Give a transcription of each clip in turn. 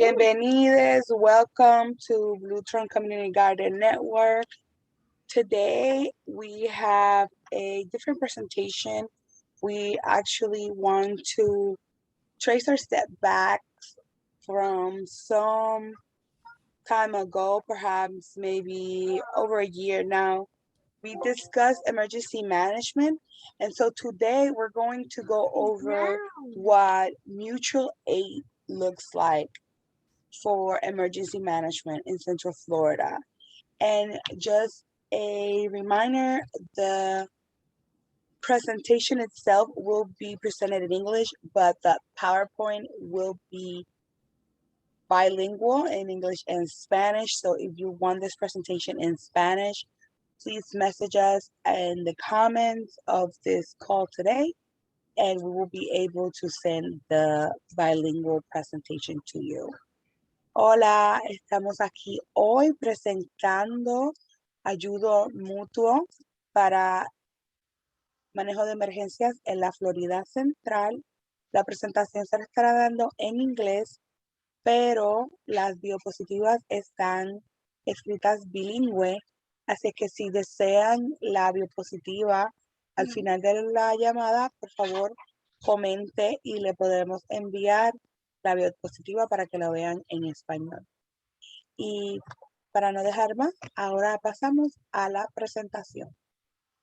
Bienvenidos, welcome to Blue Trunk Community Garden Network. Today we have a different presentation. We actually want to trace our step back from some time ago, perhaps maybe over a year now. We discussed emergency management, and so today we're going to go over what mutual aid looks like for emergency management in Central Florida. And just a reminder, the presentation itself will be presented in English, but the PowerPoint will be bilingual in English and Spanish. So if you want this presentation in Spanish, please message us in the comments of this call today, and we will be able to send the bilingual presentation to you. Hola, estamos aquí hoy presentando ayudo mutuo para manejo de emergencias en la Florida Central. La presentación se estará dando en inglés, pero las diapositivas están escritas bilingüe, así que si desean la diapositiva al final de la llamada, por favor, comente y le podremos enviar la diapositiva para que la vean en español. Y para no dejar más, ahora pasamos a la presentación.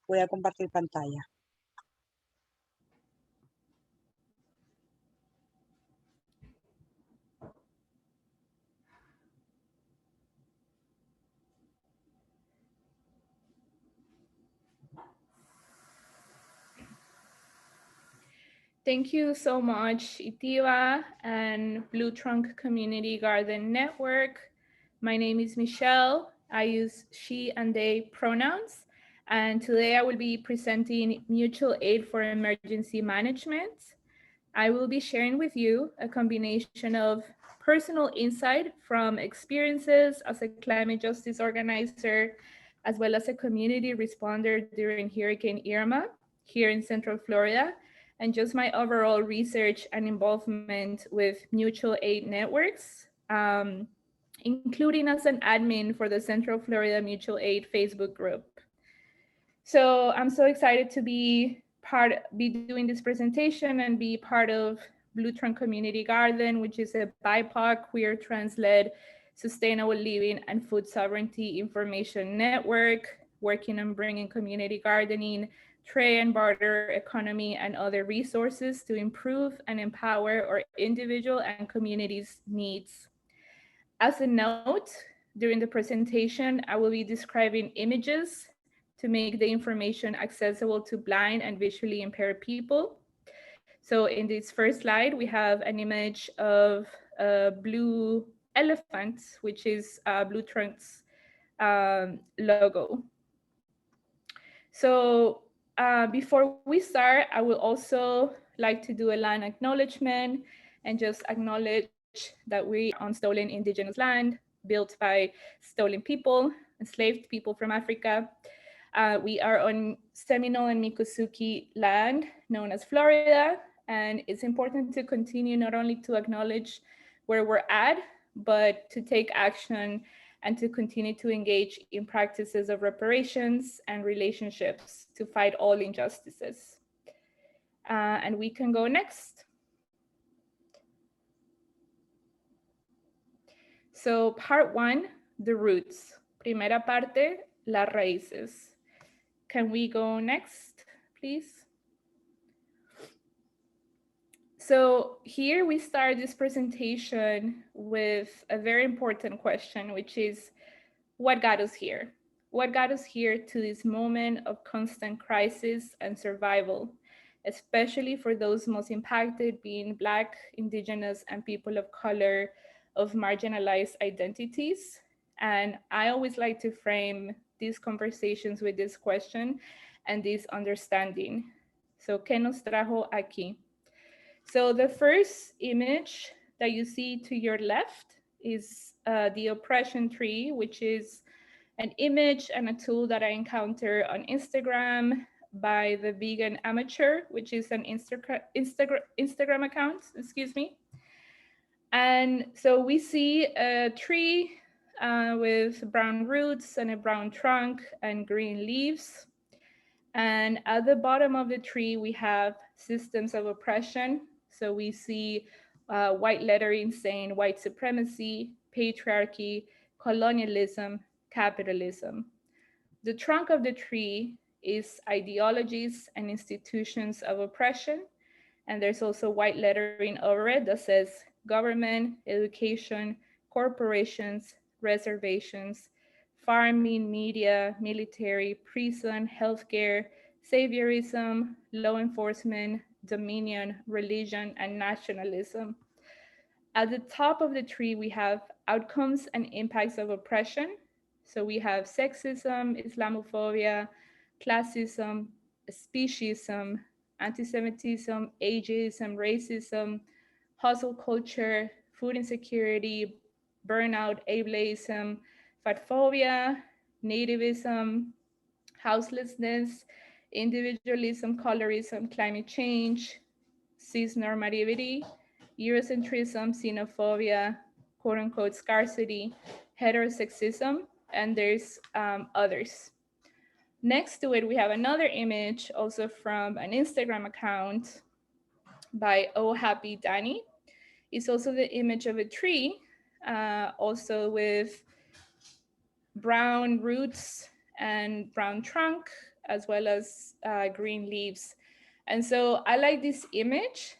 Voy a compartir pantalla. Thank you so much, Itiva and Blue Trunk Community Garden Network. My name is Michelle. I use she and they pronouns. And today I will be presenting mutual aid for emergency management. I will be sharing with you a combination of personal insight from experiences as a climate justice organizer, as well as a community responder during Hurricane Irma here in Central Florida, and just my overall research and involvement with mutual aid networks, including as an admin for the Central Florida Mutual Aid Facebook group. So I'm so excited to be doing this presentation and be part of Blue Trunk Community Garden, which is a BIPOC, queer, trans-led, sustainable living and food sovereignty information network, working on bringing community gardening, trade and barter economy, and other resources to improve and empower our individual and communities' needs. As a note, during the presentation, I will be describing images to make the information accessible to blind and visually impaired people. So in this first slide, we have an image of a blue elephant, which is Blue Trunk's logo. So before we start, I would also like to do a land acknowledgement and just acknowledge that we are on stolen indigenous land built by stolen people, enslaved people from Africa. We are on Seminole and Miccosukee land known as Florida, and it's important to continue not only to acknowledge where we're at, but to take action and to continue to engage in practices of reparations and relationships to fight all injustices. And we can go next. So part one, the roots. Primera parte, las raíces. Can we go next, please? So here we start this presentation with a very important question, which is, what got us here? What got us here to this moment of constant crisis and survival, especially for those most impacted being Black, Indigenous, and people of color of marginalized identities? And I always like to frame these conversations with this question and this understanding. So, ¿qué nos trajo aquí? So the first image that you see to your left is the oppression tree, which is an image and a tool that I encountered on Instagram by the Vegan Amateur, which is an Instagram account, excuse me. And so we see a tree with brown roots and a brown trunk and green leaves. And at the bottom of the tree, we have systems of oppression. So we see white lettering saying white supremacy, patriarchy, colonialism, capitalism. The trunk of the tree is ideologies and institutions of oppression. And there's also white lettering over it that says government, education, corporations, reservations, farming, media, military, prison, healthcare, saviorism, law enforcement, dominion, religion, and nationalism. At the top of the tree, we have outcomes and impacts of oppression. So we have sexism, Islamophobia, classism, speciesism, anti Semitism, ageism, racism, hustle culture, food insecurity, burnout, ableism, fatphobia, nativism, houselessness, individualism, colorism, climate change, cisnormativity, Eurocentrism, xenophobia, quote unquote scarcity, heterosexism, and there's others. Next to it, we have another image also from an Instagram account by Oh Happy Danny. It's also the image of a tree, also with brown roots and brown trunk, as well as green leaves. And so I like this image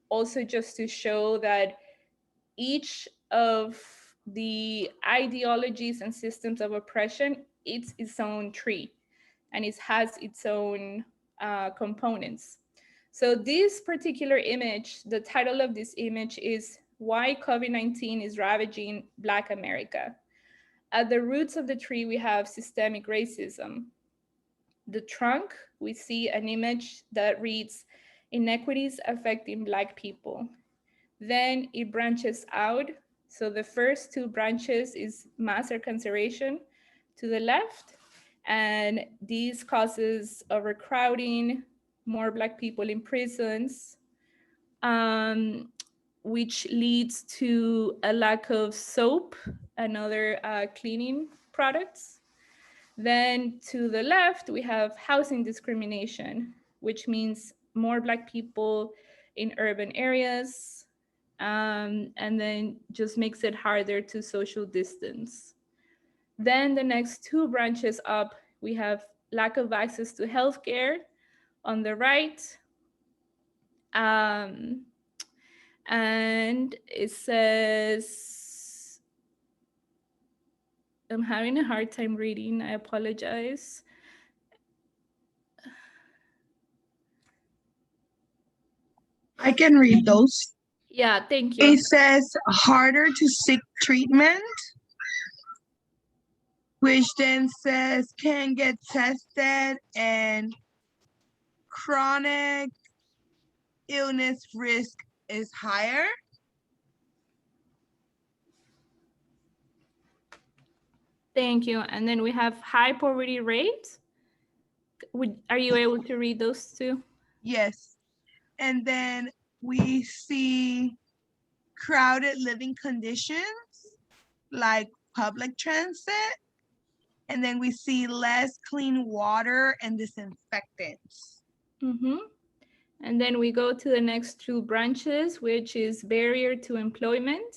also just to show that each of the ideologies and systems of oppression, it's its own tree and it has its own components. So this particular image, the title of this image is Why COVID-19 is Ravaging Black America. At the roots of the tree, we have systemic racism. The trunk, we see an image that reads Inequities Affecting Black People. Then it branches out. So the first two branches is mass incarceration to the left, and this causes overcrowding, more Black people in prisons, um, which leads to a lack of soap and other cleaning products. Then to the left, we have housing discrimination, which means more Black people in urban areas, and then just makes it harder to social distance. Then the next two branches up, we have lack of access to healthcare on the right. Um, and it says, I'm having a hard time reading, I apologize. I can read those. Yeah, thank It you. says harder to seek treatment, which then says can get tested and chronic illness risk is higher. Thank you. And then we have high poverty rate. Are you able to read those two? Yes. And then we see crowded living conditions like public transit. And then we see less clean water and disinfectants. Mm-hmm. And then we go to the next two branches, which is barrier to employment.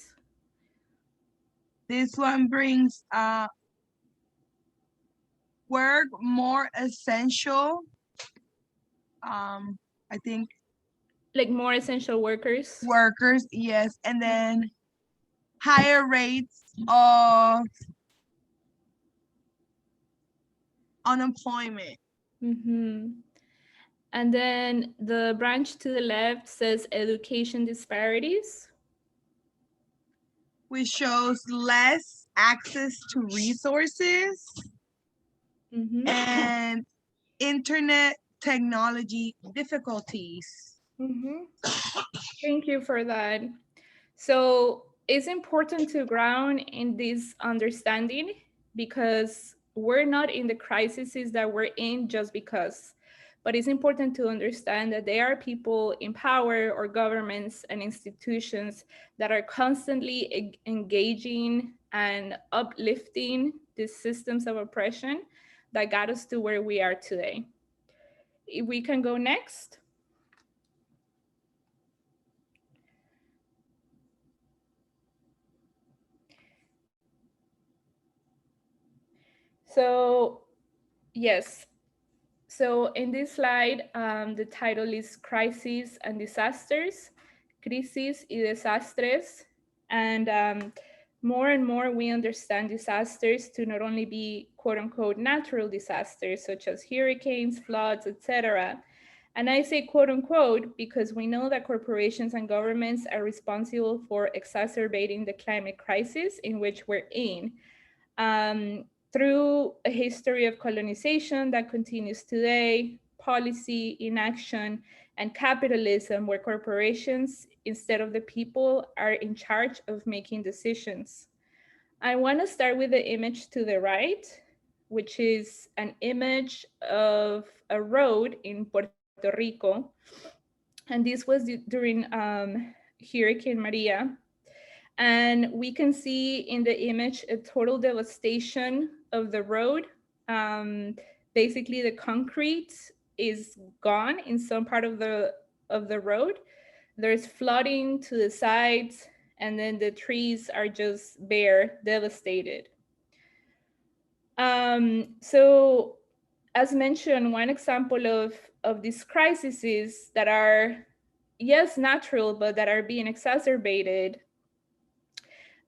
This one brings work more essential. I think Like more essential workers. workers, yes, and then higher rates of unemployment. Mm-hmm. And then the branch to the left says education disparities. Which shows less access to resources Mm-hmm. and internet technology difficulties. Mm-hmm. Thank you for that. So it's important to ground in this understanding because we're not in the crises that we're in just because. But it's important to understand that there are people in power or governments and institutions that are constantly engaging and uplifting these systems of oppression that got us to where we are today. If we can go next. So, yes. So in this slide, the title is Crises and Disasters, Crisis y Desastres. And more we understand disasters to not only be quote unquote natural disasters such as hurricanes, floods, etc. And I say quote unquote because we know that corporations and governments are responsible for exacerbating the climate crisis in which we're in, through a history of colonization that continues today, policy, inaction, and capitalism, where corporations, instead of the people, are in charge of making decisions. I want to start with the image to the right, which is an image of a road in Puerto Rico. And this was during Hurricane Maria. And we can see in the image a total devastation of the road. Um, Basically, the concrete is gone in some part of the road. There's flooding to the sides, and then the trees are just bare, devastated. So, as mentioned, one example of these crises that are, yes, natural, but that are being exacerbated,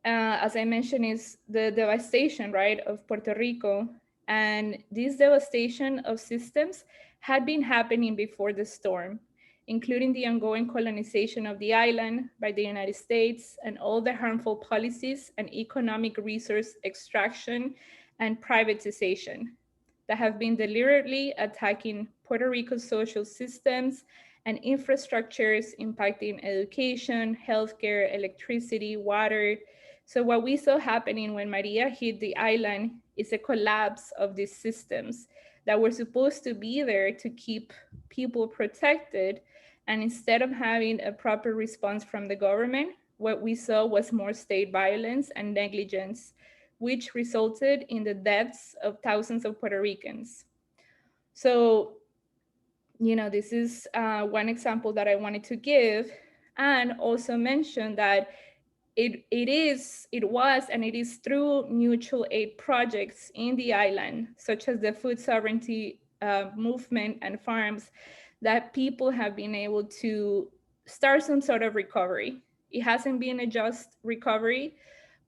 as I mentioned, is the devastation, right, of Puerto Rico. And this devastation of systems had been happening before the storm, including the ongoing colonization of the island by the United States and all the harmful policies and economic resource extraction and privatization that have been deliberately attacking Puerto Rico's social systems and infrastructures impacting education, healthcare, electricity, water. So, what we saw happening when Maria hit the island is a collapse of these systems that were supposed to be there to keep people protected. And instead of having a proper response from the government, what we saw was more state violence and negligence, which resulted in the deaths of thousands of Puerto Ricans. So, this is one example that I wanted to give, and also mention that it was and it is through mutual aid projects in the island, such as the food sovereignty movement and farms, that people have been able to start some sort of recovery. It hasn't been a just recovery,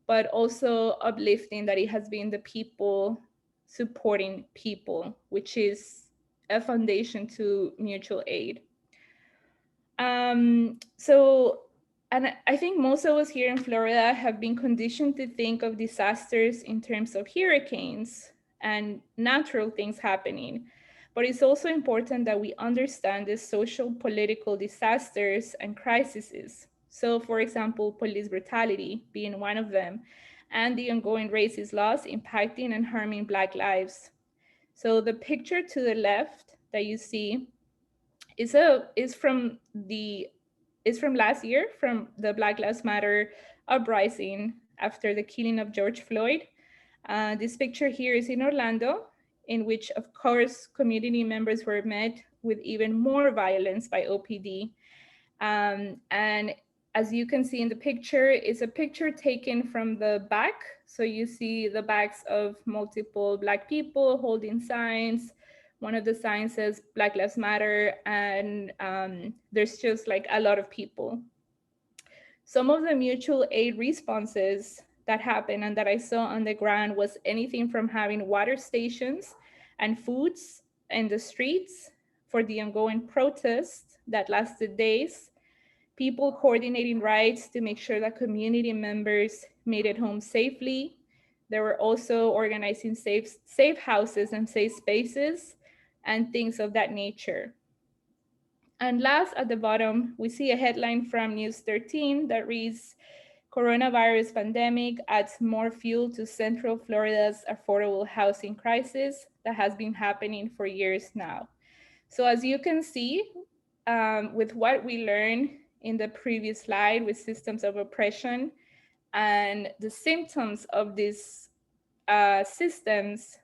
but also uplifting that it has been the people supporting people, which is a foundation to mutual aid. So, and I think most of us here in Florida have been conditioned to think of disasters in terms of hurricanes and natural things happening. But it's also important that we understand the social political disasters and crises. So, for example, police brutality being one of them, and the ongoing racist laws impacting and harming Black lives. So, the picture to the left that you see is from the is from last year, from the Black Lives Matter uprising after the killing of George Floyd. This picture here is in Orlando, in which, of course, community members were met with even more violence by OPD. And as you can see in the picture, it's a picture taken from the back. So you see the backs of multiple Black people holding signs. One of the signs says Black Lives Matter, and there's just like a lot of people. Some of the mutual aid responses that happened and that I saw on the ground was anything from having water stations and foods in the streets for the ongoing protests that lasted days, people coordinating rides to make sure that community members made it home safely. They were also organizing safe houses and safe spaces and things of that nature. And last, at the bottom, we see a headline from News 13 that reads, Coronavirus pandemic adds more fuel to Central Florida's affordable housing crisis that has been happening for years now. So as you can see, with what we learned in the previous slide with systems of oppression and the symptoms of these systems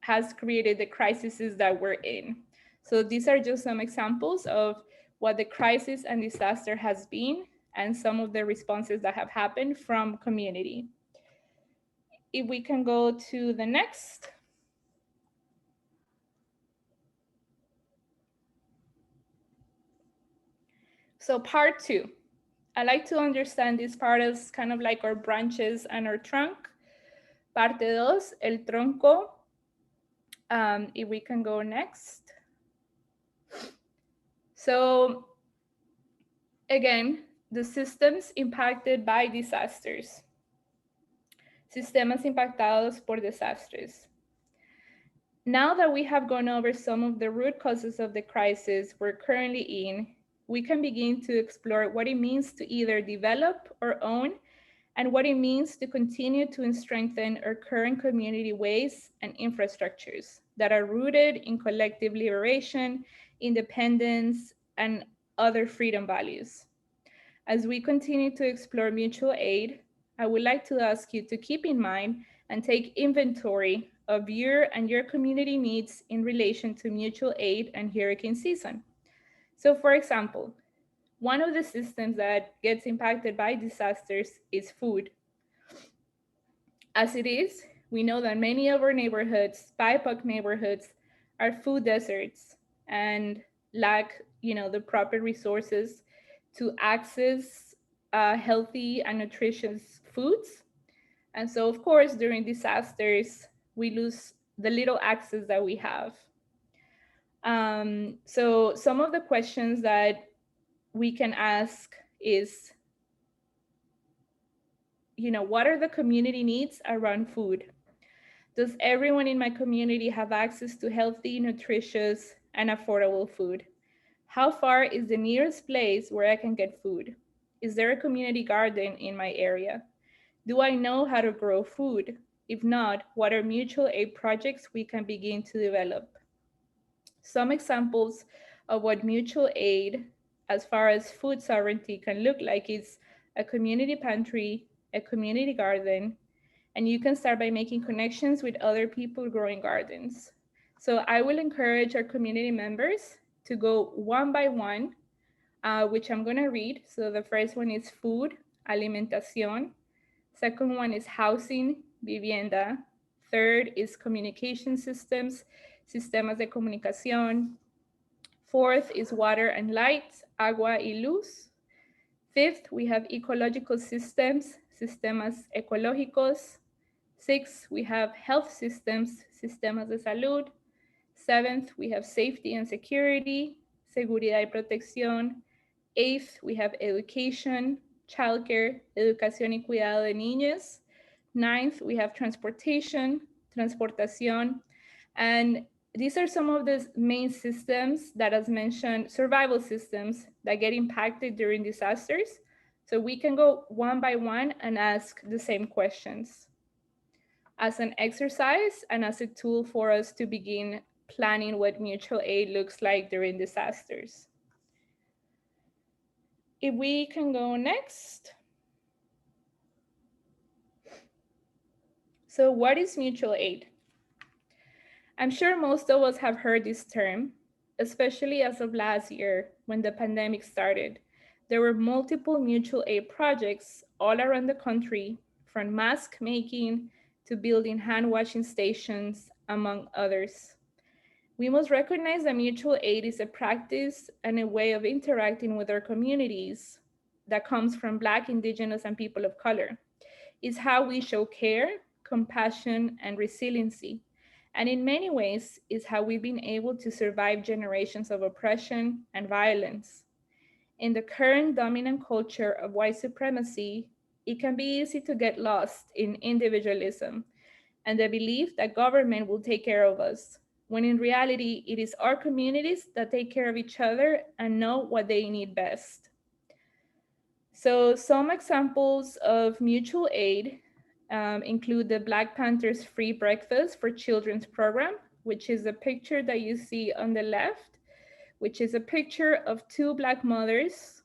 has created the crises that we're in. So these are just some examples of what the crisis and disaster has been and some of the responses that have happened from community. If we can go to the next. So part two, I like to understand this part as kind of like our branches and our trunk. Parte dos, el tronco. If we can go next. So again, the systems impacted by disasters. Sistemas impactados por desastres. Now that we have gone over some of the root causes of the crisis we're currently in, we can begin to explore what it means to either develop or own, and what it means to continue to strengthen our current community ways and infrastructures that are rooted in collective liberation, independence, and other freedom values. As we continue to explore mutual aid, I would like to ask you to keep in mind and take inventory of your and your community needs in relation to mutual aid and hurricane season. So, for example, one of the systems that gets impacted by disasters is food. As it is, we know that many of our neighborhoods, BIPOC neighborhoods, are food deserts and lack, the proper resources to access healthy and nutritious foods. And so, of course, during disasters, we lose the little access that we have. So, some of the questions that we can ask is, what are the community needs around food? Does everyone in my community have access to healthy, nutritious, and affordable food? How far is the nearest place where I can get food? Is there a community garden in my area? Do I know how to grow food? If not, what are mutual aid projects we can begin to develop? Some examples of what mutual aid, as far as food sovereignty, can look like is a community pantry, a community garden, and you can start by making connections with other people growing gardens. So I will encourage our community members to go one by one, which I'm gonna read. So the first one is food, alimentación. Second one is housing, vivienda. Third is communication systems, sistemas de comunicación. Fourth is water and light, agua y luz. Fifth, we have ecological systems, sistemas ecológicos. Sixth, we have health systems, sistemas de salud. Seventh, we have safety and security, seguridad y protección. Eighth, we have education, childcare, educación y cuidado de niños. Ninth, we have transportation, transportación. And these are some of the main systems that, as mentioned, survival systems that get impacted during disasters. So we can go one by one and ask the same questions as an exercise and as a tool for us to begin planning what mutual aid looks like during disasters. If we can go next. So what is mutual aid? I'm sure most of us have heard this term, especially as of last year when the pandemic started. There were multiple mutual aid projects all around the country, from mask making to building hand washing stations, among others. We must recognize that mutual aid is a practice and a way of interacting with our communities that comes from Black, Indigenous, and people of color. It's how we show care, compassion, and resiliency. And in many ways, is how we've been able to survive generations of oppression and violence. In the current dominant culture of white supremacy, it can be easy to get lost in individualism and the belief that government will take care of us, when in reality, it is our communities that take care of each other and know what they need best. So some examples of mutual aid include the Black Panthers Free Breakfast for Children's program, which is the picture that you see on the left. which is a picture of two Black mothers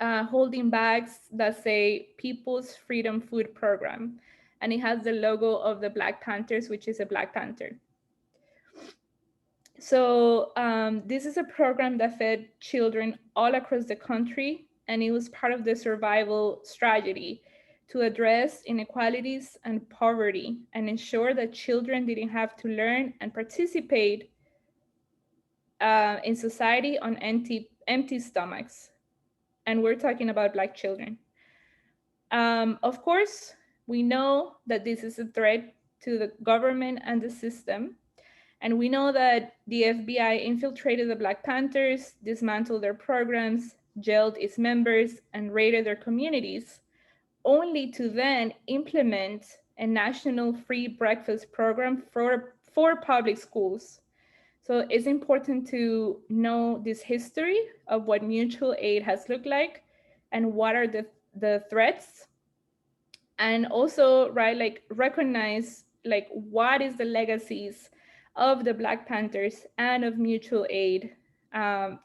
holding bags that say People's Freedom Food Program. And it has the logo of the Black Panthers, which is a Black Panther. So this is a program that fed children all across the country, and it was part of the survival strategy to address inequalities and poverty and ensure that children didn't have to learn and participate in society on empty stomachs. And we're talking about Black children. Of course, we know that this is a threat to the government and the system. And we know that the FBI infiltrated the Black Panthers, dismantled their programs, jailed its members, and raided their communities, only to then implement a national free breakfast program for public schools. So it's important to know this history of what mutual aid has looked like and what are the threats, and also, right, like recognize like what is the legacies of the Black Panthers and of mutual aid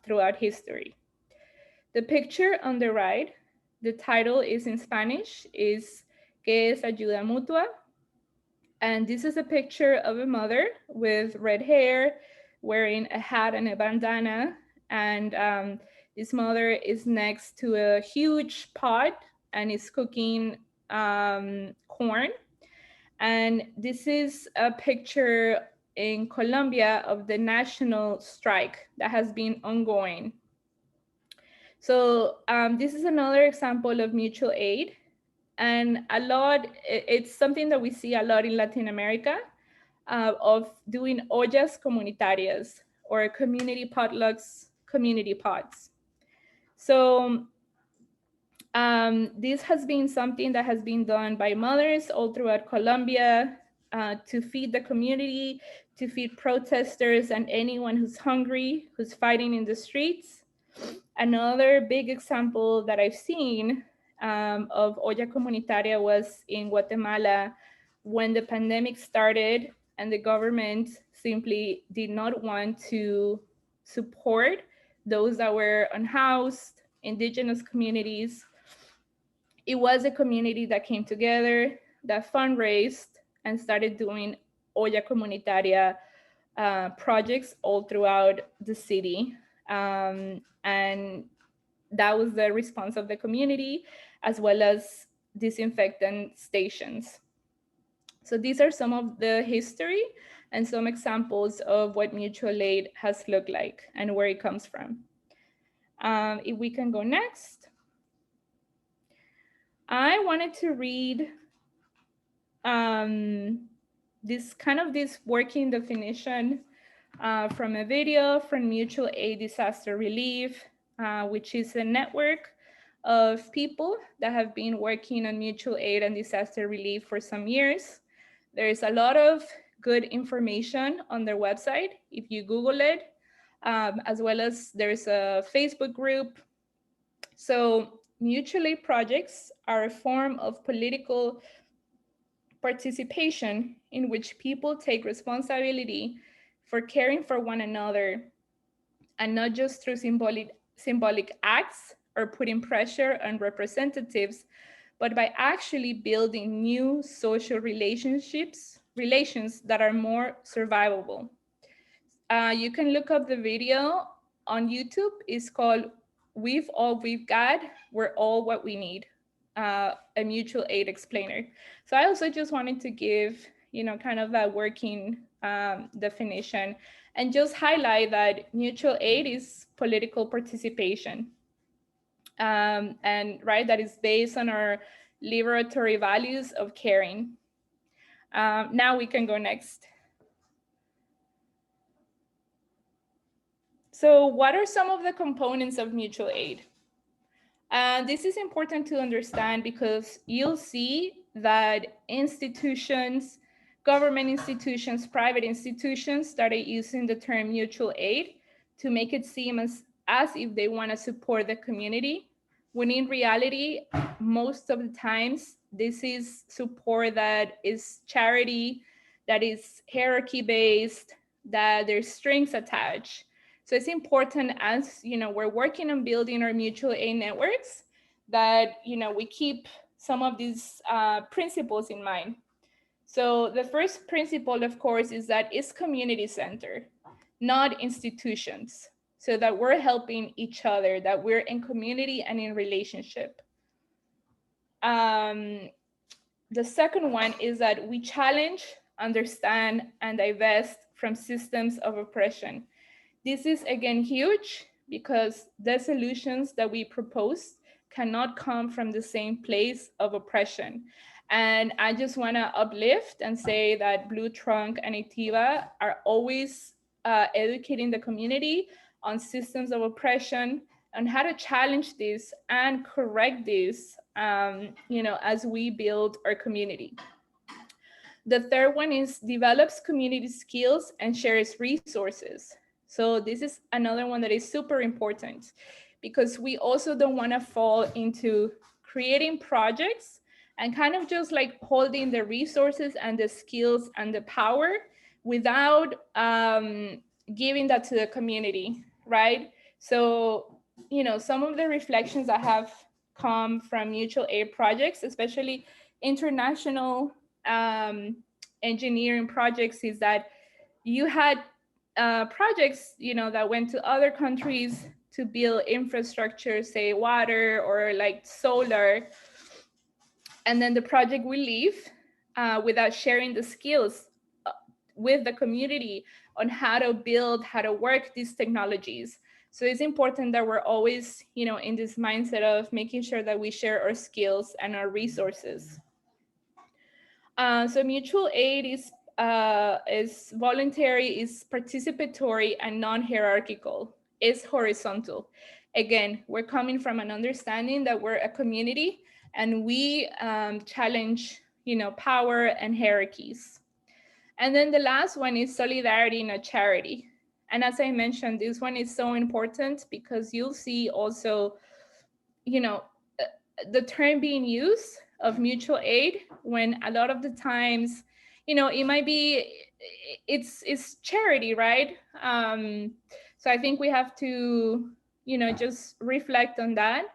throughout history. The picture on the right, the title is in Spanish, is ¿Qué es ayuda mutua? And this is a picture of a mother with red hair, wearing a hat and a bandana. And this mother is next to a huge pot and is cooking corn. And this is a picture in Colombia of the national strike that has been ongoing. So this is another example of mutual aid. And it's something that we see a lot in Latin America, of doing ollas comunitarias, or community potlucks, community pots. So this has been something that has been done by mothers all throughout Colombia, to feed the community, to feed protesters and anyone who's hungry, who's fighting in the streets. Another big example that I've seen of olla comunitaria was in Guatemala, when the pandemic started and the government simply did not want to support those that were unhoused, indigenous communities. It was a community that came together, that fundraised, and started doing olla comunitaria projects all throughout the city. And that was the response of the community, as well as disinfectant stations. So these are some of the history and some examples of what mutual aid has looked like and where it comes from. If we can go next. I wanted to read this working definition from a video from Mutual Aid Disaster Relief, which is a network of people that have been working on mutual aid and disaster relief for some years. There is a lot of good information on their website if you Google it, as well as there's a Facebook group. So mutual aid projects are a form of political participation in which people take responsibility for caring for one another, and not just through symbolic acts or putting pressure on representatives, but by actually building new social relations that are more survivable. You can look up the video on YouTube. It's called We've All We've Got, We're All What We Need, a mutual aid explainer. So I also just wanted to give, kind of that working definition, and just highlight that mutual aid is political participation. And right, that is based on our liberatory values of caring. Now we can go next. So what are some of the components of mutual aid? This is important to understand because you'll see that institutions, government institutions, private institutions started using the term mutual aid to make it seem as if they want to support the community, when in reality, most of the times, this is support that is charity, that is hierarchy based, that there's strings attached, So it's important, as we're working on building our mutual aid networks, that we keep some of these principles in mind. So the first principle, of course, is that it's community centered, not institutions. So that we're helping each other, that we're in community and in relationship. Um, the second one is that we challenge, understand, and divest from systems of oppression. This is again huge because the solutions that we propose cannot come from the same place of oppression. And I just want to uplift and say that Blue Trunk and Itiva are always educating the community on systems of oppression and how to challenge this and correct this, as we build our community. The third one is develops community skills and shares resources. So this is another one that is super important because we also don't want to fall into creating projects and kind of just like holding the resources and the skills and the power without giving that to the community, right? So, some of the reflections that have come from mutual aid projects, especially international um, engineering projects, is that you had projects, that went to other countries to build infrastructure, say water or like solar, and then the project will leave without sharing the skills uh, with the community on how to build, how to work these technologies. So it's important that we're always, in this mindset of making sure that we share our skills and our resources. So mutual aid is voluntary, is participatory, and non-hierarchical. Is horizontal. Again, we're coming from an understanding that we're a community, and we challenge, power and hierarchies. And then the last one is solidarity, not charity. And as I mentioned, this one is so important because you'll see also, you know, uh, the term being used of mutual aid when a lot of the times, it might be it's charity, right? So I think we have to, just reflect on that.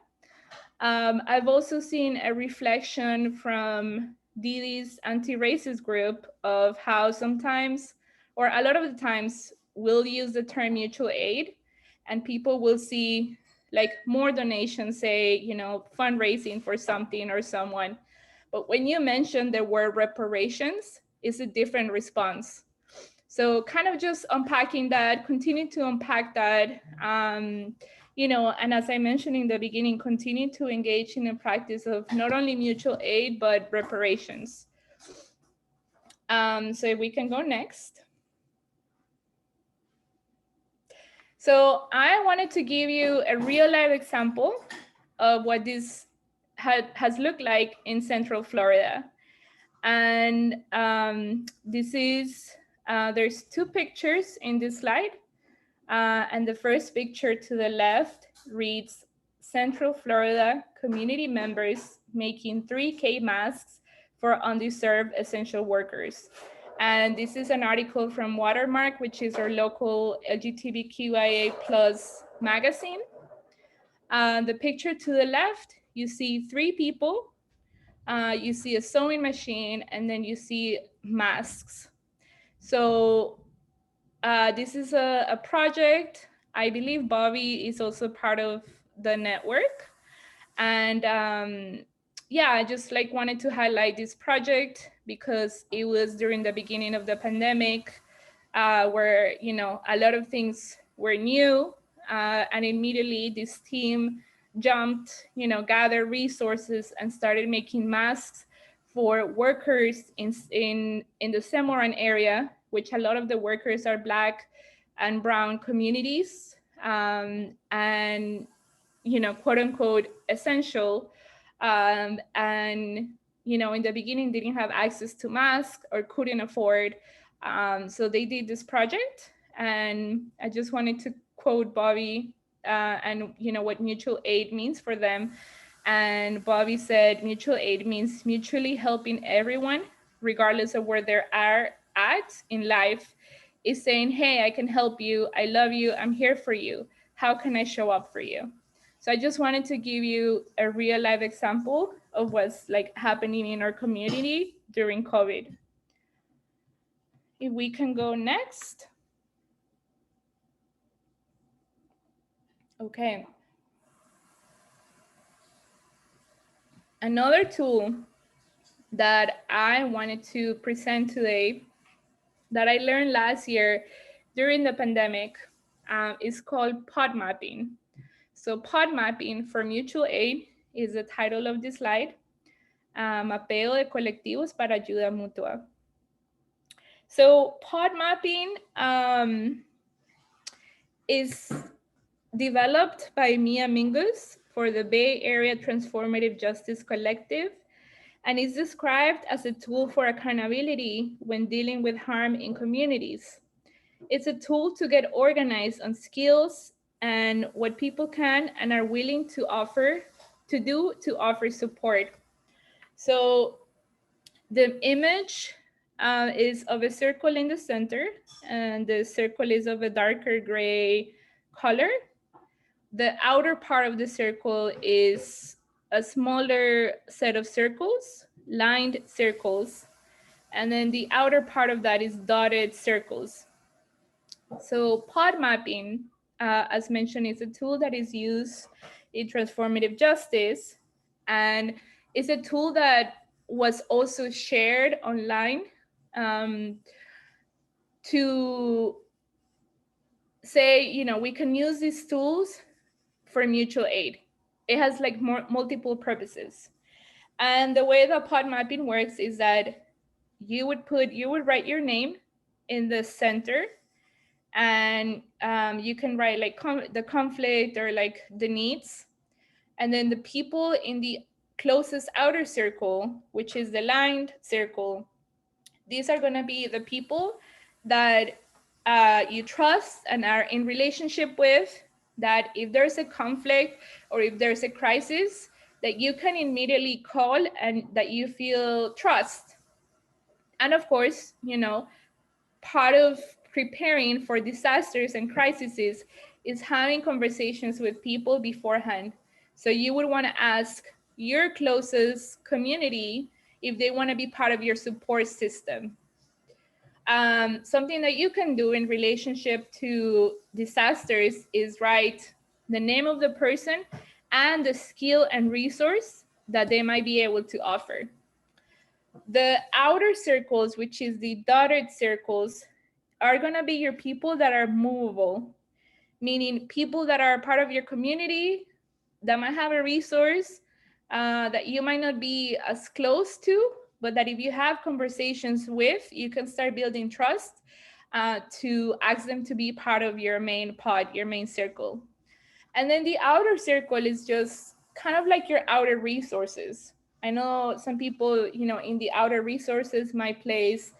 I've also seen a reflection from Didi's anti-racist group of how sometimes, or a lot of the times, we'll use the term mutual aid, and people will see like more donations, say, fundraising for something or someone. But when you mention the word reparations, it's a different response. So kind of just unpacking that, continue to unpack that, and as I mentioned in the beginning, continue to engage in the practice of not only mutual aid, but reparations. So if we can go next. So I wanted to give you a real life example of what this has looked like in Central Florida. And this is, there's two pictures in this slide. And the first picture to the left reads, Central Florida community members making 3K masks for underserved essential workers. And this is an article from Watermark, which is our local LGBTQIA plus magazine. The picture to the left, you see three people. You see a sewing machine, and then you see masks. So this is a project. I believe Bobby is also part of the network. And yeah, I just like wanted to highlight this project because it was during the beginning of the pandemic, where, a lot of things were new. And immediately this team jumped, gathered resources and started making masks for workers in the Semoran area, which a lot of the workers are Black and Brown communities, and, quote unquote, essential. And, in the beginning, they didn't have access to masks or couldn't afford. So they did this project. And I just wanted to quote Bobby, and, what mutual aid means for them. And Bobby said, mutual aid means mutually helping everyone, regardless of where they are at in life, is saying, hey, I can help you, I love you, I'm here for you, how can I show up for you? So I just wanted to give you a real life example of what's like happening in our community during COVID. If we can go next. Okay. Another tool that I wanted to present today that I learned last year during the pandemic is called pod mapping. So pod mapping for mutual aid is the title of this slide. Mapeo de colectivos para ayuda mutua. So pod mapping is developed by Mia Mingus for the Bay Area Transformative Justice Collective, and is described as a tool for accountability when dealing with harm in communities. It's a tool to get organized on skills and what people can and are willing to offer to do to offer support. So the image is of a circle in the center, and the circle is of a darker gray color. The outer part of the circle is a smaller set of circles, lined circles, and then the outer part of that is dotted circles. So pod mapping, as mentioned, is a tool that is used in transformative justice, and is a tool that was also shared online um, to say, we can use these tools for mutual aid. It has like multiple purposes. And the way that pod mapping works is that you would write your name in the center, and you can write like the conflict or like the needs, and then the people in the closest outer circle, which is the lined circle, these are going to be the people that you trust and are in relationship with, that if there's a conflict or if there's a crisis, that you can immediately call and that you feel trust. And of course, part of preparing for disasters and crises is having conversations with people beforehand. So you would want to ask your closest community if they want to be part of your support system. Something that you can do in relationship to disasters is write the name of the person and the skill and resource that they might be able to offer. The outer circles, which is the dotted circles, are going to be your people that are movable, meaning people that are part of your community that might have a resource that you might not be as close to, but that if you have conversations with, you can start building trust to ask them to be part of your main pod, your main circle. And then the outer circle is just kind of like your outer resources. I know some people, in the outer resources might place,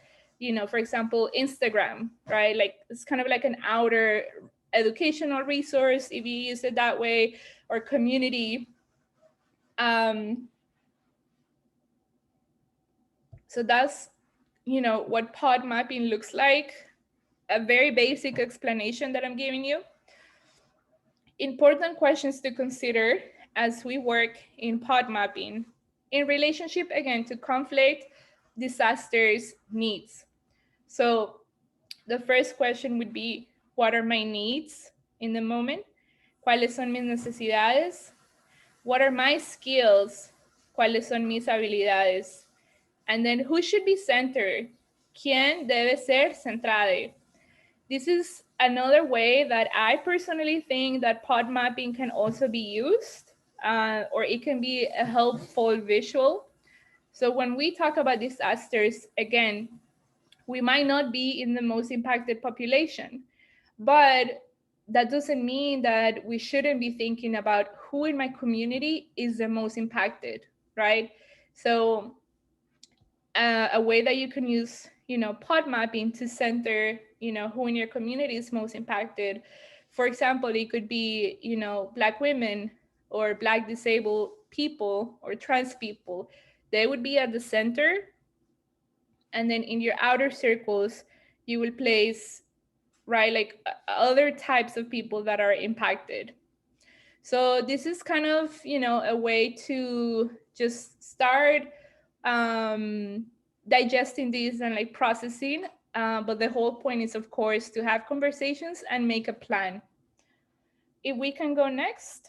for example, Instagram, right? Like it's kind of like an outer educational resource if you use it that way, or community. Um, so that's, what pod mapping looks like. A very basic explanation that I'm giving you. Important questions to consider as we work in pod mapping in relationship again to conflict, disasters, needs. So the first question would be, what are my needs in the moment? ¿Cuáles son mis necesidades? What are my skills? ¿Cuáles son mis habilidades? And then who should be centered? ¿Quién debe ser centrado? This is another way that I personally think that pod mapping can also be used, or it can be a helpful visual. So when we talk about disasters, again, we might not be in the most impacted population, but that doesn't mean that we shouldn't be thinking about who in my community is the most impacted, right? So a way that you can use, pod mapping to center, who in your community is most impacted. For example, it could be, Black women or Black disabled people or trans people. They would be at the center. And then in your outer circles, you will place right? Like other types of people that are impacted. So this is kind of, a way to just start um, digesting this and like processing. But the whole point is, of course, to have conversations and make a plan. If we can go next.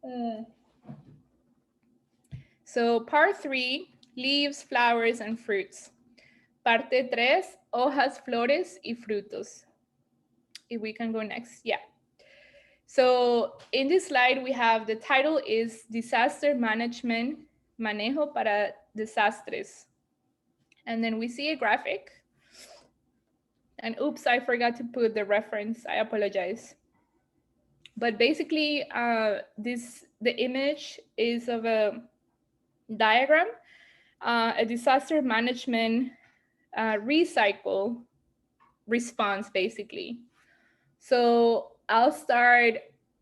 Uh, so part 3, leaves, flowers, and fruits. Parte 3, hojas, flores, y frutos. If we can go next. Yeah. So in this slide, we have the title is Disaster Management, Manejo para Desastres. And then we see a graphic. And oops, I forgot to put the reference. I apologize. But basically, the image is of a diagram, a disaster management recycle response, basically. So I'll start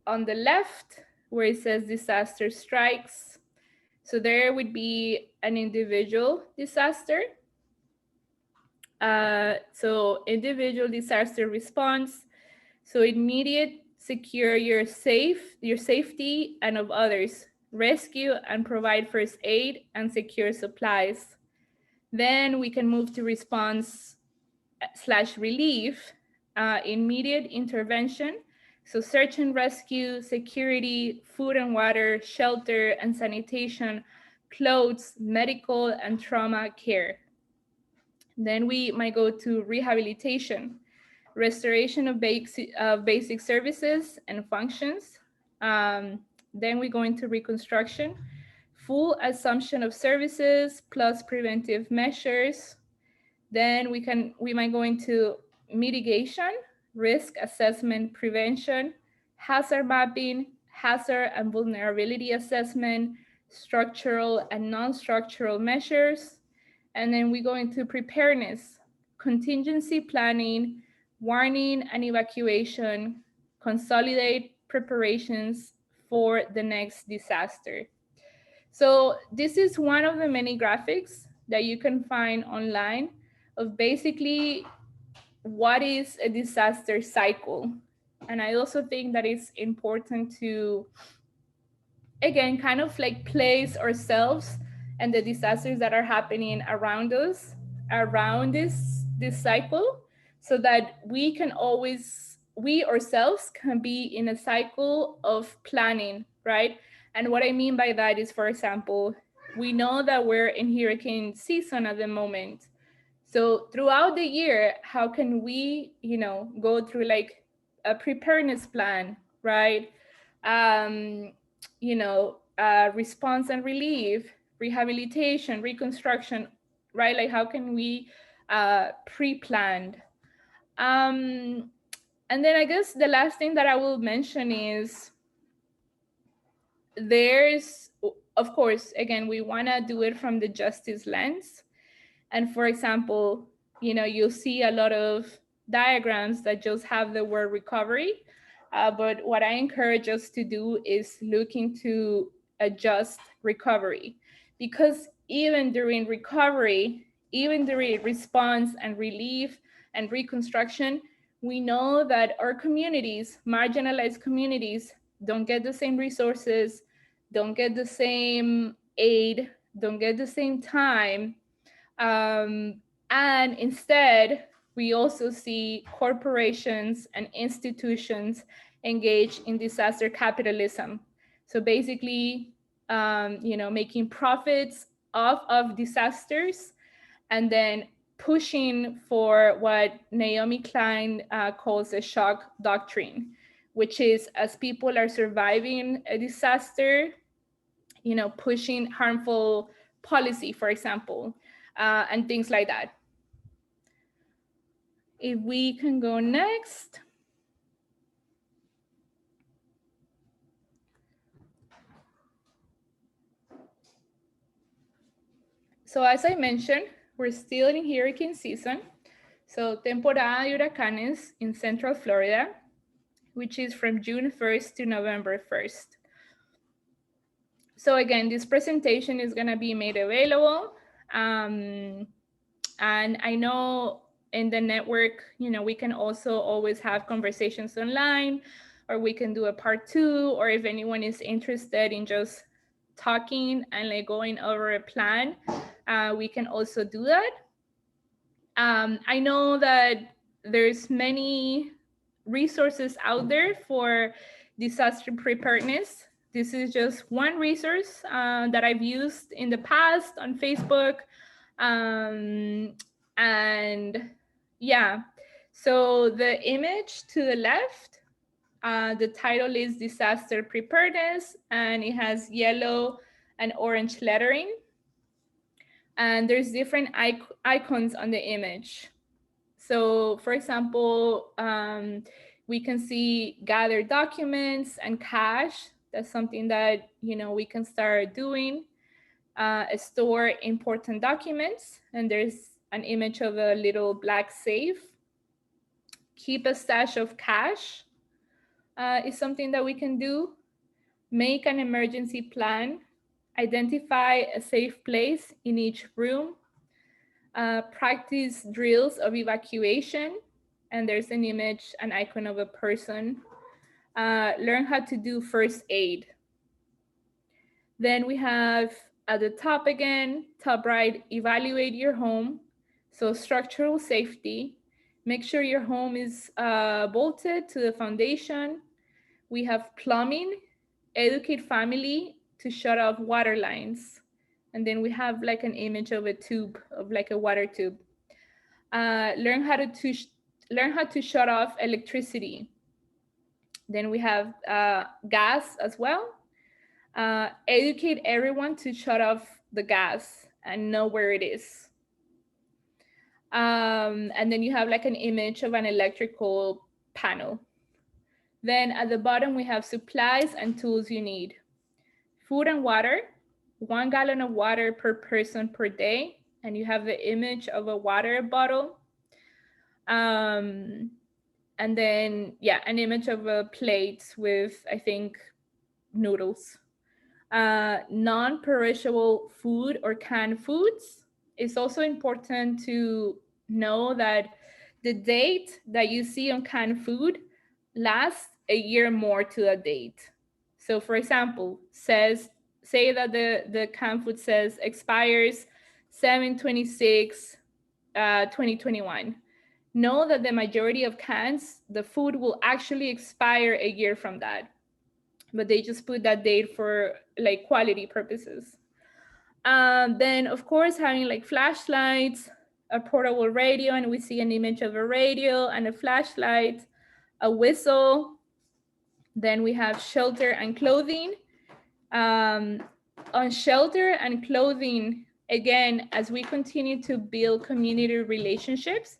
on the left where it says disaster strikes. So there would be an individual disaster. So individual disaster response. So immediate, secure your safety and of others. Rescue and provide first aid and secure supplies. Then we can move to response / relief, immediate intervention. So search and rescue, security, food and water, shelter and sanitation, clothes, medical and trauma care. Then we might go to rehabilitation, restoration of basic services and functions. Then we go into reconstruction, full assumption of services plus preventive measures. Then we might go into mitigation, risk assessment, prevention, hazard mapping, hazard and vulnerability assessment, structural and non-structural measures. And then we go into preparedness, contingency planning, warning and evacuation, consolidate preparations for the next disaster. So this is one of the many graphics that you can find online of basically what is a disaster cycle. And I also think that it's important to, again, kind of like place ourselves and the disasters that are happening around us, around this cycle, so that we ourselves can be in a cycle of planning, right? And what I mean by that is, for example, we know that we're in hurricane season at the moment. So throughout the year, how can we, go through like a preparedness plan, right? Um, response and relief, rehabilitation, reconstruction, right? Like how can we pre-planned? Um, and then I guess the last thing that I will mention is there's, of course, again, we want to do it from the justice lens. And for example, you'll see a lot of diagrams that just have the word recovery. But what I encourage us to do is look into a just recovery. Because even during recovery, even during response and relief and reconstruction, we know that our communities, marginalized communities, don't get the same resources, don't get the same aid, don't get the same time, and instead, we also see corporations and institutions engage in disaster capitalism. So basically, making profits off of disasters and then pushing for what Naomi Klein calls a shock doctrine, which is as people are surviving a disaster, pushing harmful policy, for example, and things like that. If we can go next. So as I mentioned, we're still in hurricane season. So temporada de huracanes in Central Florida, which is from June 1st to November 1st. So again, this presentation is gonna be made available. And I know in the network, we can also always have conversations online, or we can do a part two, or if anyone is interested in just talking and like going over a plan, we can also do that. I know that there's many resources out there for disaster preparedness. This is just one resource that I've used in the past on Facebook. Um, and yeah, so the image to the left, the title is Disaster Preparedness, and it has yellow and orange lettering. And there's different icons on the image. So, for example, we can see gather documents and cache. That's something that we can start doing. Store important documents, and there's an image of a little black safe. Keep a stash of cash is something that we can do. Make an emergency plan. Identify a safe place in each room. Practice drills of evacuation, and there's an image, an icon of a person. Learn how to do first aid. Then we have at the top again, top right, evaluate your home. So structural safety. Make sure your home is bolted to the foundation. We have plumbing. Educate family to shut off water lines. And then we have like an image of a tube, of like a water tube. Learn how to shut off electricity. Then we have gas as well. Educate everyone to shut off the gas and know where it is. And then you have like an image of an electrical panel. Then at the bottom, we have supplies and tools you need. Food and water, 1 gallon of water per person per day. And you have the image of a water bottle. Um, and then, yeah, an image of a plate with, I think, noodles. Non-perishable food or canned foods. It's also important to know that the date that you see on canned food lasts a year more to the date. So, for example, say that the canned food says expires 7/26, 2021. Know that the majority of cans, the food will actually expire a year from that, but they just put that date for like quality purposes. Then, of course, having like flashlights, a portable radio, and we see an image of a radio and a flashlight, a whistle. Then we have shelter and clothing. Um, on shelter and clothing, again, as we continue to build community relationships,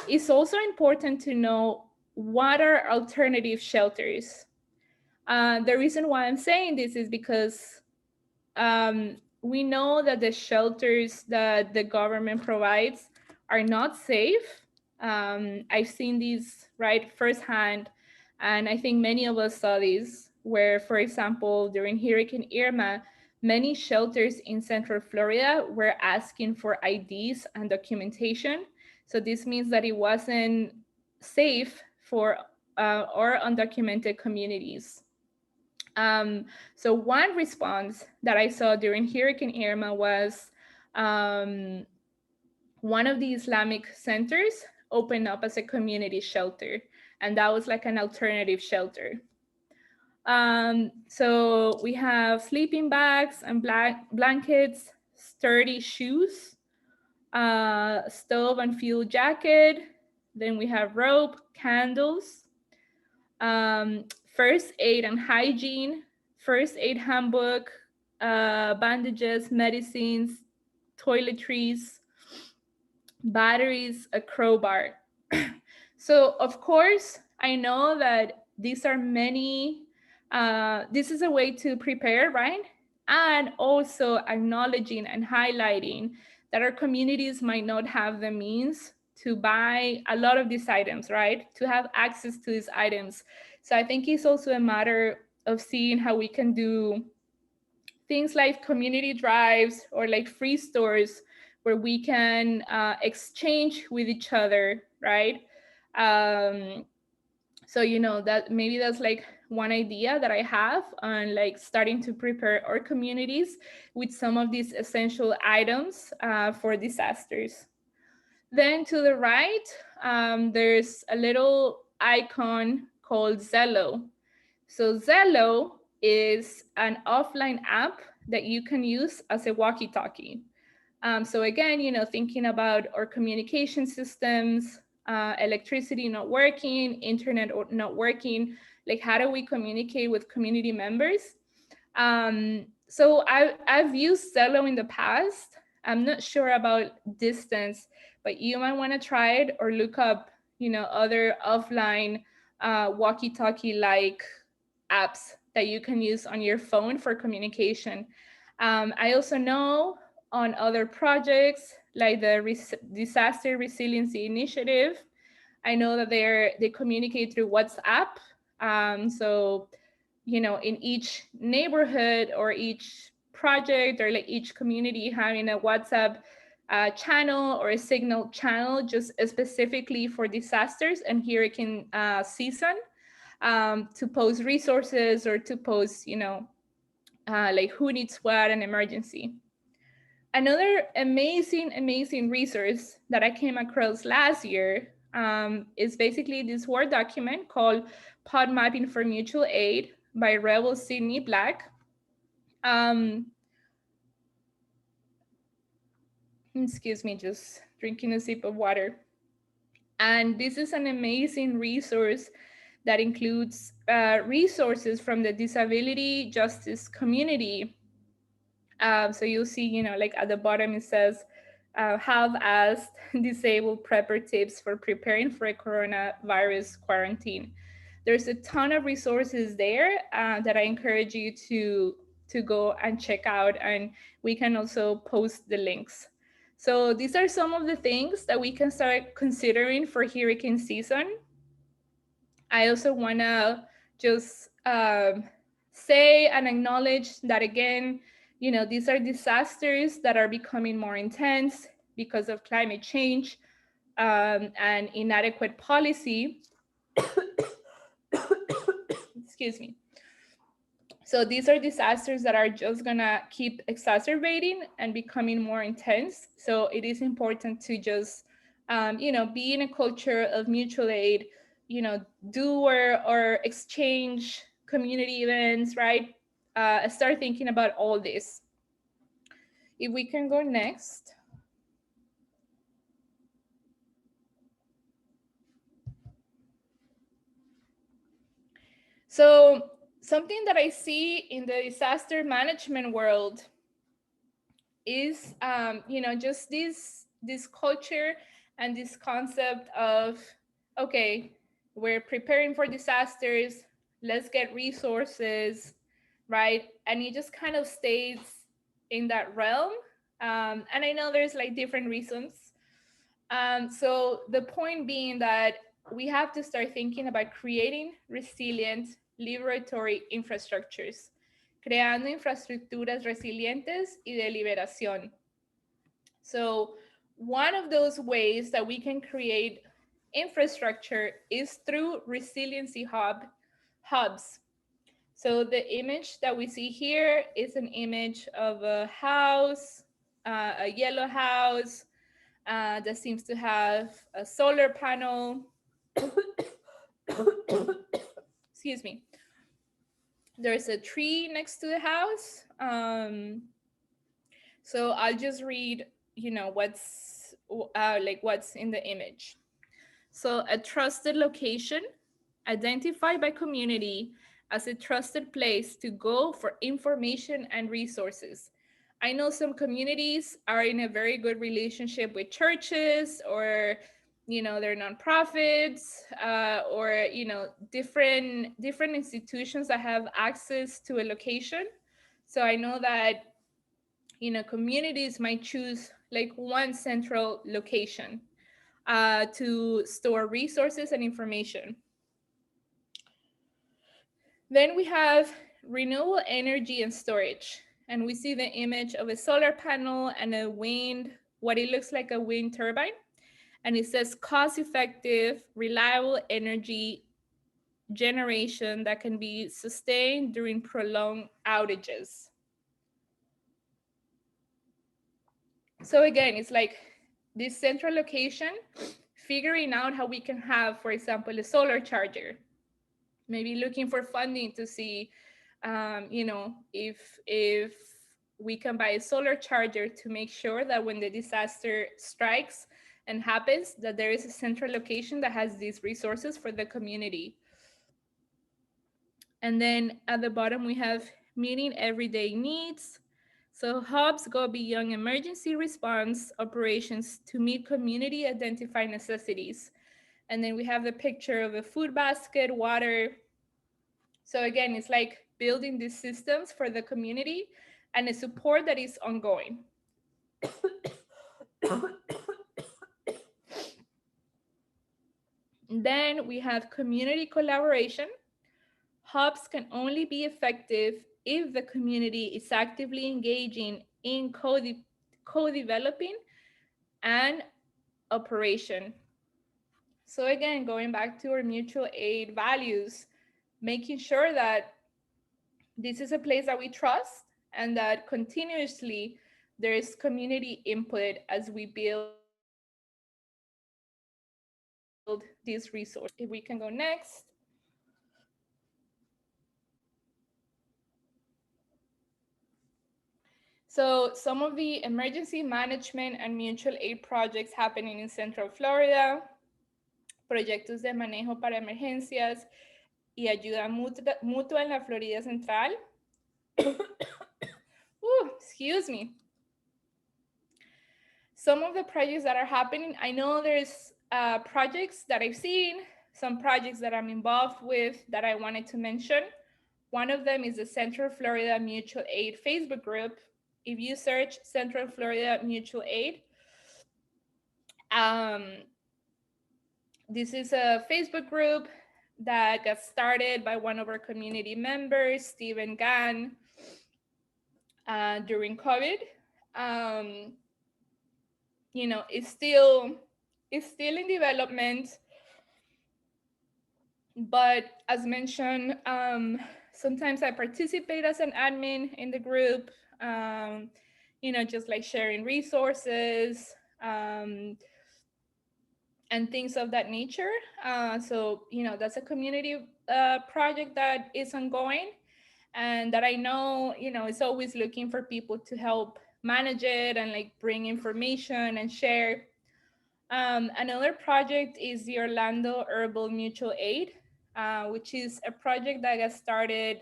it's also important to know what are alternative shelters. The reason why I'm saying this is because we know that the shelters that the government provides are not safe. I've seen these right firsthand, and I think many of us saw these. Where, for example, during Hurricane Irma, many shelters in Central Florida were asking for IDs and documentation. So this means that it wasn't safe for our undocumented communities. Um, so one response that I saw during Hurricane Irma was um, one of the Islamic centers opened up as a community shelter, and that was like an alternative shelter. So we have sleeping bags and blankets, sturdy shoes, stove and fuel jacket. Then we have rope, candles, first aid and hygiene, first aid handbook, bandages, medicines, toiletries, batteries, a crowbar. So, of course, I know that these are many, this is a way to prepare, right? And also acknowledging and highlighting that our communities might not have the means to buy a lot of these items, right? To have access to these items. So I think it's also a matter of seeing how we can do things like community drives or like free stores where we can exchange with each other, right? Um, so that maybe that's like one idea that I have on like starting to prepare our communities with some of these essential items for disasters. Then to the right, there's a little icon called Zello. So Zello is an offline app that you can use as a walkie-talkie. So again, thinking about our communication systems, electricity not working, internet not working, like how do we communicate with community members? So I've used Zello in the past. I'm not sure about distance, but you might want to try it or look up, other offline walkie-talkie like apps that you can use on your phone for communication. I also know on other projects like the Disaster Resiliency Initiative, I know that they communicate through WhatsApp. So in each neighborhood or each project or like each community having a WhatsApp channel or a signal channel just specifically for disasters and hurricane season, to post resources or to post like who needs what an emergency. Another amazing resource that I came across last year is basically this Word document called Pod Mapping for Mutual Aid by Rebel Sydney Black. Um, Excuse me, just drinking a sip of water. And this is an amazing resource that includes resources from the disability justice community. So you'll see, like at the bottom it says, have asked disabled prepper tips for preparing for a coronavirus quarantine. There's a ton of resources there that I encourage you to go and check out, and we can also post the links. So these are some of the things that we can start considering for hurricane season. I also want to just say and acknowledge that again, these are disasters that are becoming more intense because of climate change and inadequate policy. Excuse me. So these are disasters that are just gonna keep exacerbating and becoming more intense. So it is important to just, be in a culture of mutual aid, do or exchange community events, right? Start thinking about all this. If we can go next. So something that I see in the disaster management world is just this culture and this concept of, okay, we're preparing for disasters, let's get resources, right? And it just kind of stays in that realm. And I know there's like different reasons. So the point being that we have to start thinking about creating resilient liberatory infrastructures, creando infraestructuras resilientes y de liberación. So one of those ways that we can create infrastructure is through resiliency hubs. So the image that we see here is an image of a house, a yellow house that seems to have a solar panel. Excuse me. There's a tree next to the house. So I'll just read, what's in the image. So a trusted location identified by community as a trusted place to go for information and resources. I know some communities are in a very good relationship with churches or their nonprofits or different institutions that have access to a location. So I know that communities might choose like one central location to store resources and information. Then we have renewable energy and storage. And we see the image of a solar panel and a what it looks like a wind turbine. And it says cost effective, reliable energy generation that can be sustained during prolonged outages. So again, it's like this central location, figuring out how we can have, for example, a solar charger, maybe looking for funding to see, if we can buy a solar charger to make sure that when the disaster strikes and happens, that there is a central location that has these resources for the community. And then at the bottom, we have meeting everyday needs. So hubs go beyond emergency response operations to meet community identified necessities. And then we have the picture of a food basket, water. So again, it's like building these systems for the community and a support that is ongoing. Then we have community collaboration. Hubs can only be effective if the community is actively engaging in co-developing and operation. So again, going back to our mutual aid values, making sure that this is a place that we trust and that continuously there is community input as we build these resources. If we can go next. So some of the emergency management and mutual aid projects happening in Central Florida, proyectos de manejo para emergencias y ayuda mutua en la Florida Central. Excuse me. Some of the projects that are happening, I know there's projects that I've seen, some projects that I'm involved with that I wanted to mention. One of them is the Central Florida Mutual Aid Facebook group. If you search Central Florida Mutual Aid, um, this is a Facebook group that got started by one of our community members, Stephen Gann, during COVID. Um, it's still in development, but as mentioned, sometimes I participate as an admin in the group. Just like sharing resources, and things of that nature. So that's a community project that is ongoing, and that I know, is always looking for people to help manage it and like bring information and share. Another project is the Orlando Herbal Mutual Aid, which is a project that got started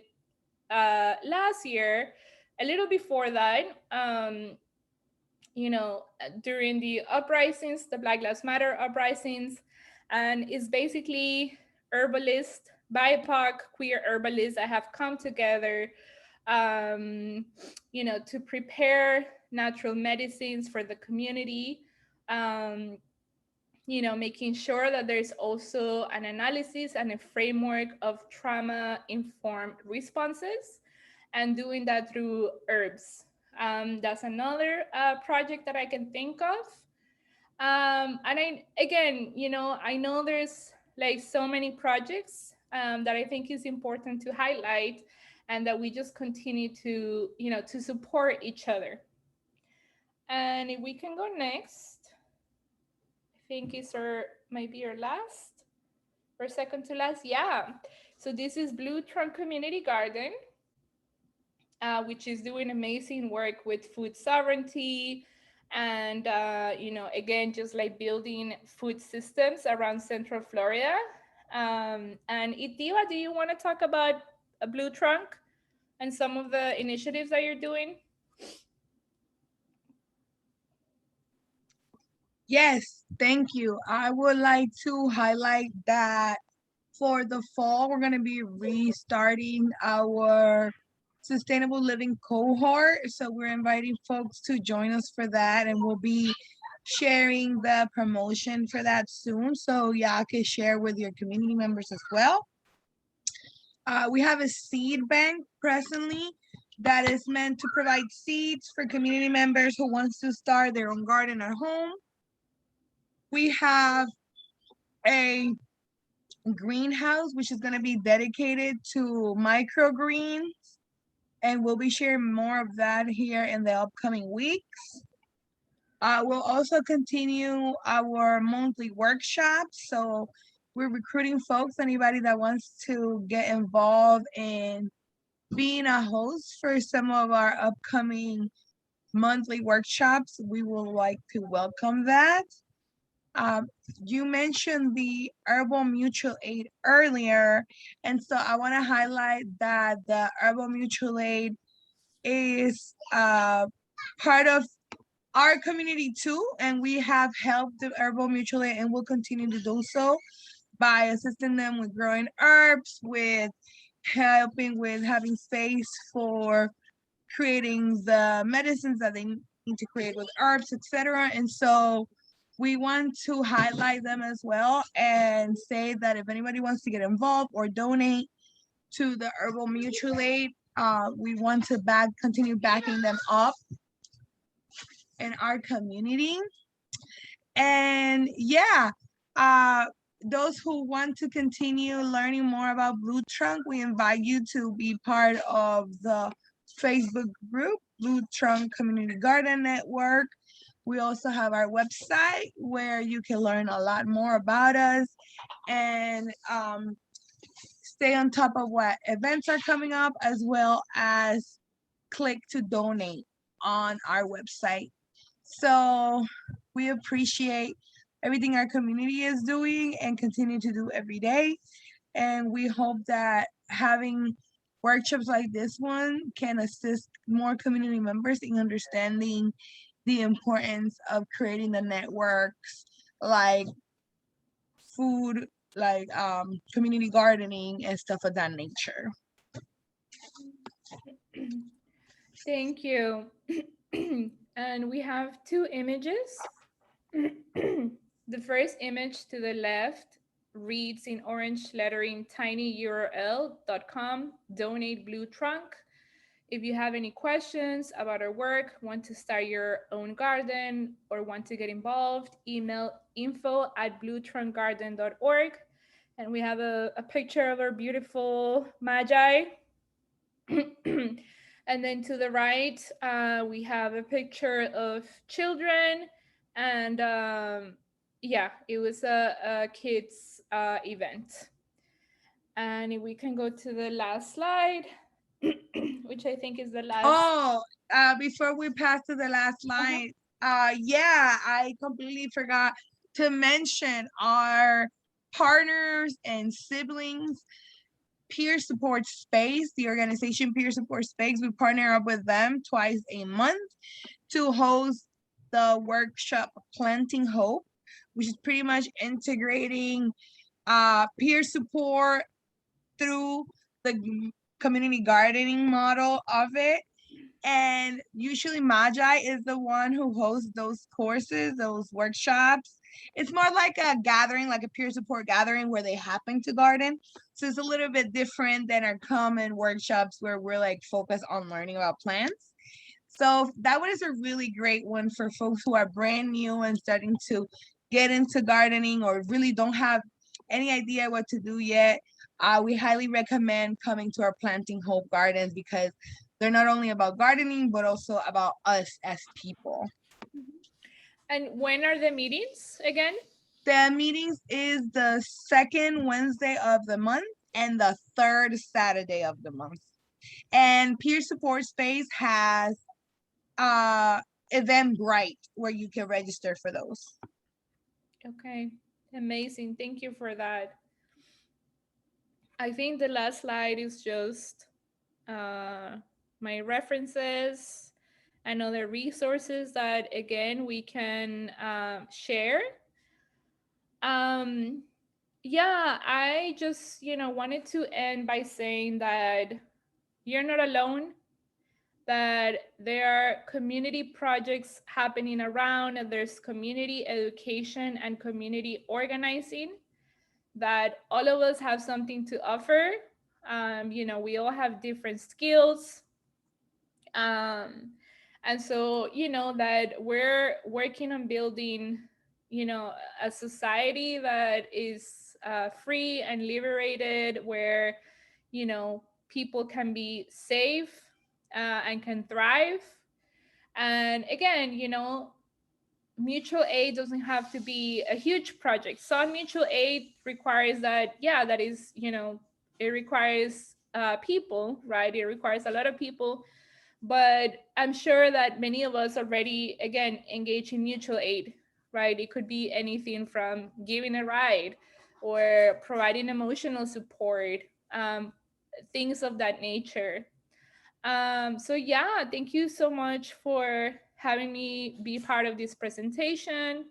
last year, a little before that. During the uprisings, the Black Lives Matter uprisings, and it's basically herbalists, BIPOC queer herbalists that have come together, to prepare natural medicines for the community. Making sure that there's also an analysis and a framework of trauma informed responses, and doing that through herbs. That's another project that I can think of. And I know there's like so many projects that I think is important to highlight, and that we just continue to support each other. And if we can go next, I think it's might be our last or second to last. Yeah. So this is Blue Trunk Community Garden, which is doing amazing work with food sovereignty, and again, just like building food systems around Central Florida. And Itiva, do you want to talk about a Blue Trunk and some of the initiatives that you're doing? Yes, thank you. I would like to highlight that for the fall, we're going to be restarting our sustainable living cohort. So we're inviting folks to join us for that, and we'll be sharing the promotion for that soon. So y'all can share with your community members as well. We have a seed bank presently. that is meant to provide seeds for community members who wants to start their own garden at home. We have a greenhouse, which is going to be dedicated to microgreens, and we'll be sharing more of that here in the upcoming weeks. We'll also continue our monthly workshops. So we're recruiting folks, anybody that wants to get involved in being a host for some of our upcoming monthly workshops. We will like to welcome that. Um, you mentioned the herbal mutual aid earlier, and so I want to highlight that the herbal mutual aid is part of our community too, and we have helped the herbal mutual aid and will continue to do so by assisting them with growing herbs, with helping with having space for creating the medicines that they need to create with herbs, etc. And so we want to highlight them as well and say that if anybody wants to get involved or donate to the herbal mutual aid, we want to continue backing them up in our community. And yeah, uh, those who want to continue learning more about Blue Trunk, we invite you to be part of the Facebook group, Blue Trunk Community Garden Network. We also have our website where you can learn a lot more about us and stay on top of what events are coming up, as well as click to donate on our website. So we appreciate everything our community is doing and continue to do every day. And we hope that having workshops like this one can assist more community members in understanding the importance of creating the networks like food, like community gardening and stuff of that nature. Thank you. And we have two images. The first image to the left reads in orange lettering tinyurl.com donate blue trunk. If you have any questions about our work, want to start your own garden, or want to get involved, email info@bluetrunkgarden.org. And we have a picture of our beautiful magi. And then to the right, we have a picture of children. And yeah, it was a kids event. And if we can go to the last slide, which I think is the last. Oh, before we pass to the last slide, yeah, I completely forgot to mention our partners and siblings peer support space, the organization peer support space. We partner up with them twice a month to host the workshop Planting Hope, which is pretty much integrating peer support through the community gardening model of it. And usually Magi is the one who hosts those courses, those workshops. It's more like a gathering, like a peer support gathering where they happen to garden. So it's a little bit different than our common workshops where we're like focused on learning about plants. So that one is a really great one for folks who are brand new and starting to get into gardening or really don't have any idea what to do yet. We highly recommend coming to our Planting Hope Gardens because they're not only about gardening, but also about us as people. And when are the meetings again? The meetings is the second Wednesday of the month and the third Saturday of the month. And Peer Support Space has Eventbrite where you can register for those. Okay, amazing. Thank you for that. I think the last slide is just my references and other resources that, again, we can share. Um, yeah, I just, wanted to end by saying that you're not alone, that there are community projects happening around, and there's community education and community organizing, that all of us have something to offer. We all have different skills, um, and so that we're working on building a society that is free and liberated, where people can be safe and can thrive. And again, mutual aid doesn't have to be a huge project. Some mutual aid requires that, yeah, that is, it requires people, right? It requires a lot of people. But I'm sure that many of us already, again, engage in mutual aid, right? It could be anything from giving a ride or providing emotional support, um, things of that nature. So yeah, thank you so much for having me be part of this presentation.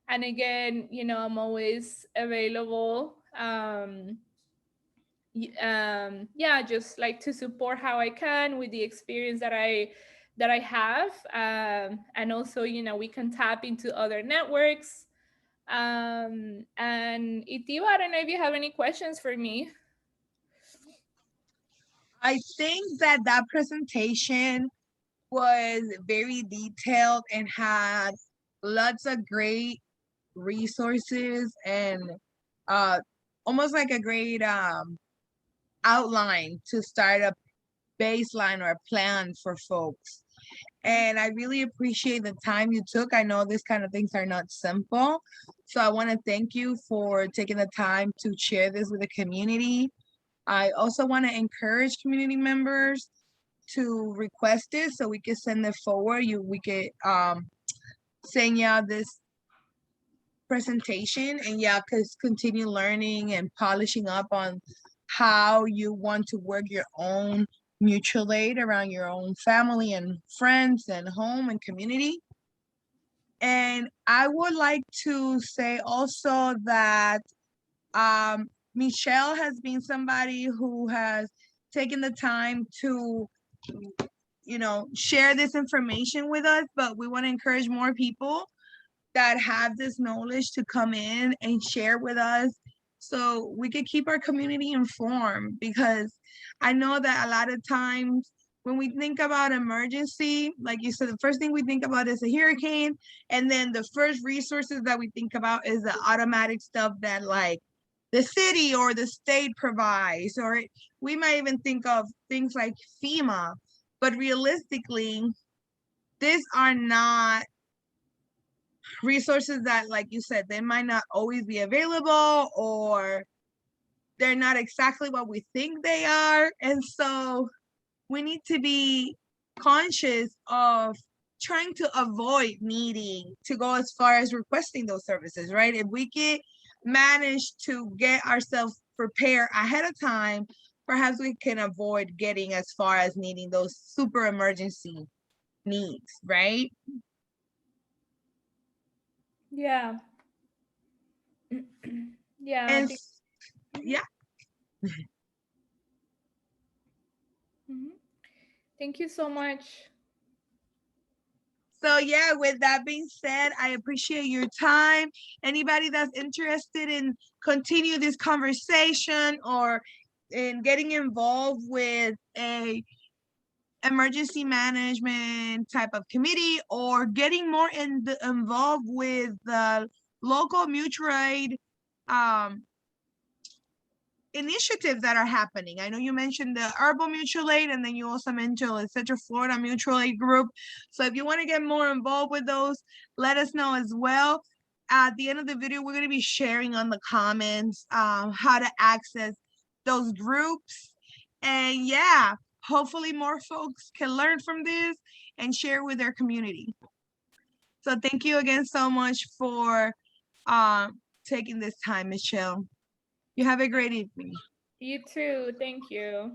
And again, I'm always available. Yeah, just like to support how I can with the experience that I have. And also, we can tap into other networks. And Itiva, I don't know if you have any questions for me. I think that that presentation was very detailed and had lots of great resources and uh almost like a great outline to start a baseline or a plan for folks. And I really appreciate the time you took. I know these kind of things are not simple. So I want to thank you for taking the time to share this with the community. I also want to encourage community members to request it so we can send it forward. We could send y'all this presentation, and y'all could continue learning and polishing up on how you want to work your own mutual aid around your own family and friends and home and community. And I would like to say also that Michelle has been somebody who has taken the time to share this information with us, but we want to encourage more people that have this knowledge to come in and share with us so we could keep our community informed. Because I know that a lot of times when we think about emergency, like you said, the first thing we think about is a hurricane, and then the first resources that we think about is the automatic stuff that like the city or the state provides, or we might even think of things like FEMA. But realistically, these are not resources that, like you said, they might not always be available, or they're not exactly what we think they are. And so we need to be conscious of trying to avoid needing to go as far as requesting those services, right? If we can manage to get ourselves prepared ahead of time, perhaps we can avoid getting as far as needing those super emergency needs, right? Yeah. Yeah, I And think. Mhm, yeah. mhm. Thank you so much. So yeah, with that being said, I appreciate your time. Anybody that's interested in continue this conversation or in getting involved with a emergency management type of committee, or getting more involved with the local mutual aid um, initiatives that are happening. I know you mentioned the Herbal Mutual Aid, and then you also mentioned the Central Florida Mutual Aid Group. So if you want to get more involved with those, let us know as well. At the end of the video, we're going to be sharing on the comments how to access those groups. And yeah, hopefully more folks can learn from this and share with their community. So thank you again so much for taking this time, Michelle. You have a great evening. You too. Thank you.